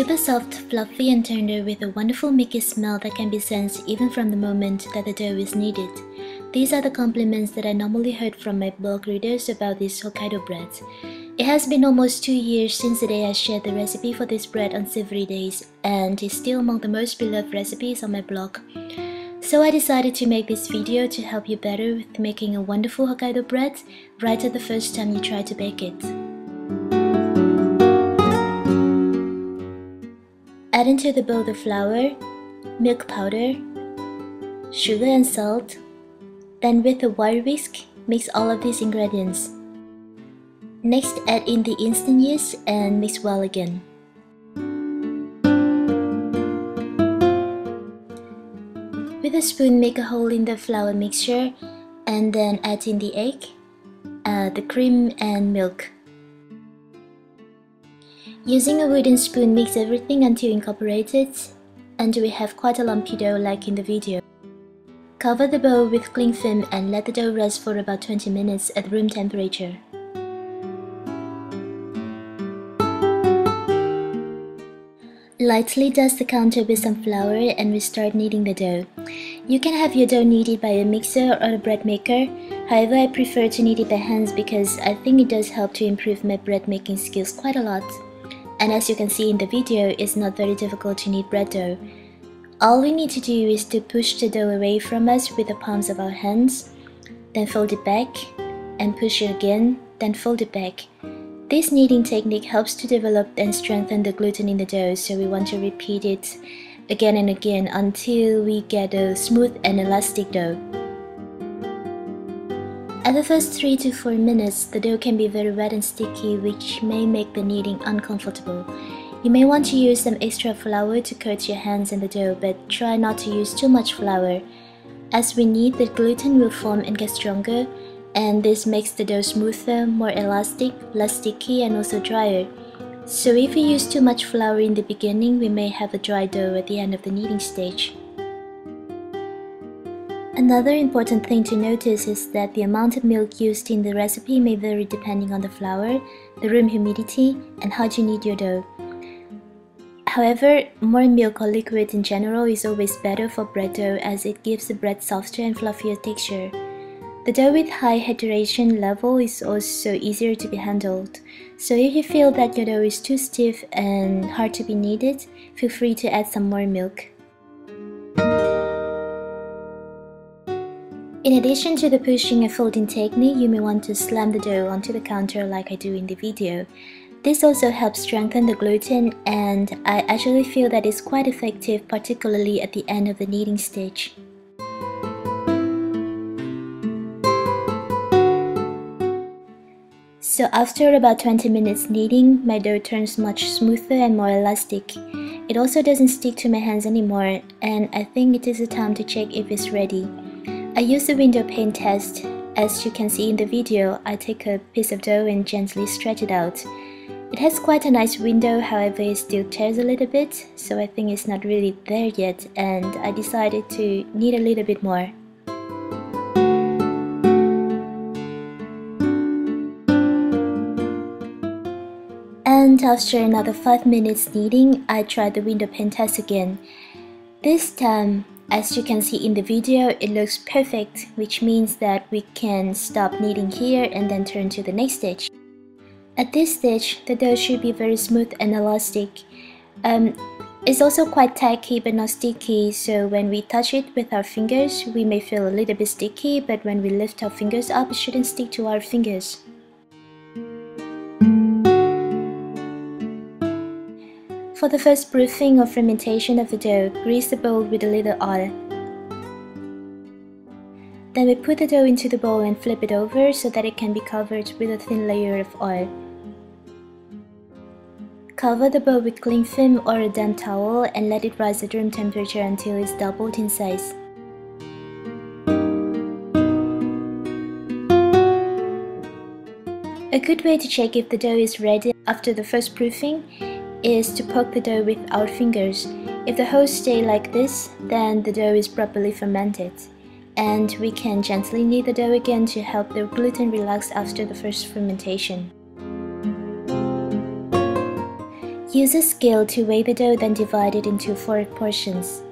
super soft, fluffy and tender with a wonderful milky smell that can be sensed even from the moment that the dough is kneaded. These are the compliments that I normally heard from my blog readers about this Hokkaido bread. It has been almost 2 years since the day I shared the recipe for this bread on Savoury Days, and it's still among the most beloved recipes on my blog. So I decided to make this video to help you better with making a wonderful Hokkaido bread right at the first time you try to bake it. Add into the bowl the flour, milk powder, sugar and salt. Then with a wire whisk, mix all of these ingredients. Next, add in the instant yeast and mix well again. With a spoon, make a hole in the flour mixture and then add in the egg, the cream and milk. Using a wooden spoon, mix everything until incorporated, and we have quite a lumpy dough like in the video. Cover the bowl with cling film and let the dough rest for about 20 minutes at room temperature. Lightly dust the counter with some flour and restart kneading the dough. You can have your dough kneaded by a mixer or a bread maker. However, I prefer to knead it by hands because I think it does help to improve my bread making skills quite a lot. And as you can see in the video, it's not very difficult to knead bread dough. All we need to do is to push the dough away from us with the palms of our hands, then fold it back, and push it again, then fold it back. This kneading technique helps to develop and strengthen the gluten in the dough, so we want to repeat it again and again until we get a smooth and elastic dough. At the first 3 to 4 minutes, the dough can be very wet and sticky, which may make the kneading uncomfortable. You may want to use some extra flour to coat your hands and the dough, but try not to use too much flour. As we knead, the gluten will form and get stronger, and this makes the dough smoother, more elastic, less sticky and also drier. So if we use too much flour in the beginning, we may have a dry dough at the end of the kneading stage. Another important thing to notice is that the amount of milk used in the recipe may vary depending on the flour, the room humidity, and how you knead your dough. However, more milk or liquid in general is always better for bread dough as it gives the bread softer and fluffier texture. The dough with high hydration level is also easier to be handled. So if you feel that your dough is too stiff and hard to be kneaded, feel free to add some more milk. In addition to the pushing and folding technique, you may want to slam the dough onto the counter like I do in the video. This also helps strengthen the gluten, and I actually feel that it's quite effective, particularly at the end of the kneading stage. So after about 20 minutes kneading, my dough turns much smoother and more elastic. It also doesn't stick to my hands anymore, and I think it is the time to check if it's ready. I use the window pane test. As you can see in the video, I take a piece of dough and gently stretch it out. It has quite a nice window, however it still tears a little bit, so I think it's not really there yet, and I decided to knead a little bit more. And after another 5 minutes kneading, I tried the window pane test again. This time, as you can see in the video, it looks perfect, which means that we can stop kneading here and then turn to the next stage. At this stage, the dough should be very smooth and elastic. It's also quite tacky but not sticky, so when we touch it with our fingers, we may feel a little bit sticky, but when we lift our fingers up, it shouldn't stick to our fingers. For the first proofing or fermentation of the dough, grease the bowl with a little oil. Then we put the dough into the bowl and flip it over so that it can be covered with a thin layer of oil. Cover the bowl with cling film or a damp towel and let it rise at room temperature until it's doubled in size. A good way to check if the dough is ready after the first proofing is to poke the dough with our fingers. If the holes stay like this, then the dough is properly fermented. And we can gently knead the dough again to help the gluten relax after the first fermentation. Use a scale to weigh the dough, then divide it into 4 portions.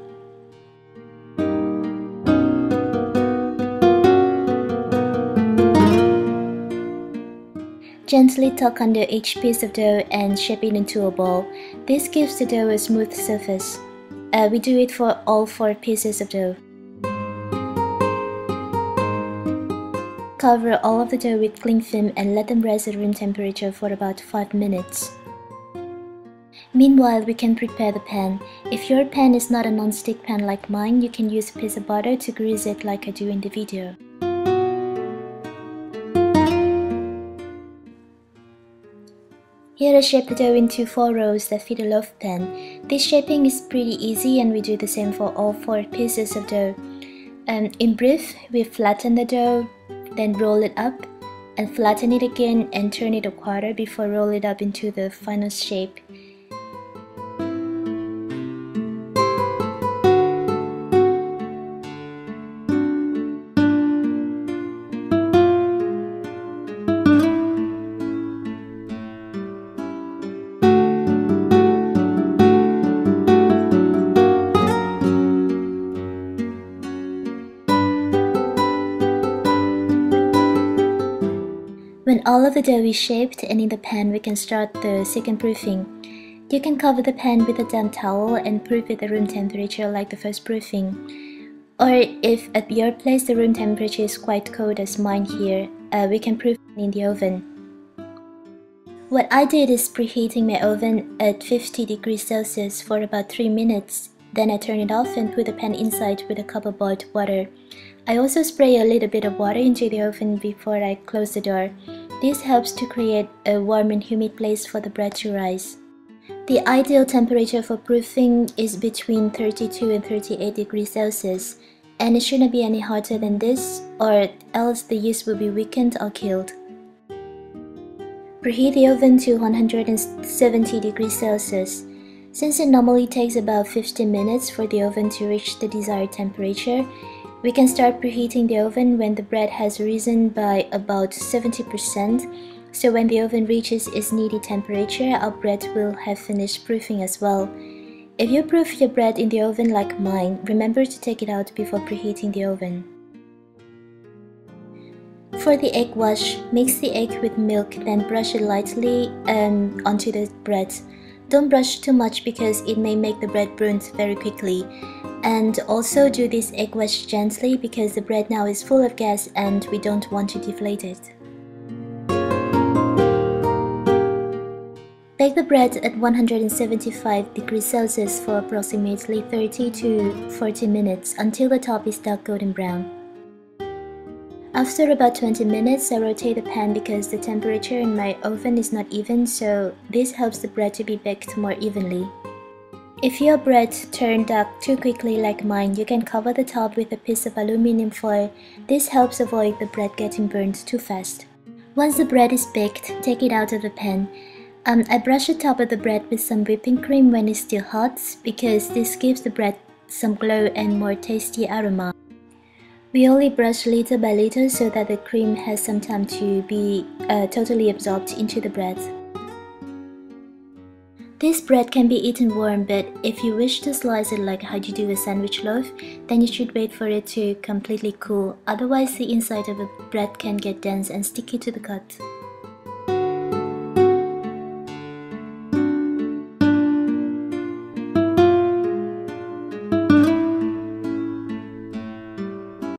Gently tuck under each piece of dough and shape it into a ball. This gives the dough a smooth surface. We do it for all 4 pieces of dough. Cover all of the dough with cling film and let them rest at room temperature for about 5 minutes. Meanwhile, we can prepare the pan. If your pan is not a non-stick pan like mine, you can use a piece of butter to grease it like I do in the video. Here I shape the dough into 4 rows that fit a loaf pan. This shaping is pretty easy and we do the same for all 4 pieces of dough. In brief, we flatten the dough, then roll it up, and flatten it again and turn it a quarter before roll it up into the final shape. When all of the dough is shaped and in the pan, we can start the second proofing. You can cover the pan with a damp towel and proof at the room temperature like the first proofing. Or if at your place the room temperature is quite cold as mine here, we can proof in the oven. What I did is preheating my oven at 50 degrees Celsius for about 3 minutes. Then I turn it off and put the pan inside with a cup of boiled water. I also spray a little bit of water into the oven before I close the door. This helps to create a warm and humid place for the bread to rise. The ideal temperature for proofing is between 32 and 38 degrees Celsius, and it shouldn't be any hotter than this, or else the yeast will be weakened or killed. Preheat the oven to 170 degrees Celsius. Since it normally takes about 15 minutes for the oven to reach the desired temperature, we can start preheating the oven when the bread has risen by about 70%, so when the oven reaches its needed temperature, our bread will have finished proofing as well. If you proof your bread in the oven like mine, remember to take it out before preheating the oven. For the egg wash, mix the egg with milk, then brush it lightly onto the bread. Don't brush too much because it may make the bread burnt very quickly. And also do this egg wash gently because the bread now is full of gas and we don't want to deflate it. Bake the bread at 175 degrees Celsius for approximately 30 to 40 minutes until the top is dark golden brown. After about 20 minutes, I rotate the pan because the temperature in my oven is not even, so this helps the bread to be baked more evenly. If your bread turned dark too quickly like mine, you can cover the top with a piece of aluminum foil. This helps avoid the bread getting burnt too fast. Once the bread is baked, take it out of the pan. I brush the top of the bread with some whipping cream when it's still hot because this gives the bread some glow and more tasty aroma. We only brush little by little so that the cream has some time to be totally absorbed into the bread. This bread can be eaten warm, but if you wish to slice it like how you do a sandwich loaf, then you should wait for it to completely cool, otherwise the inside of the bread can get dense and sticky to the cut.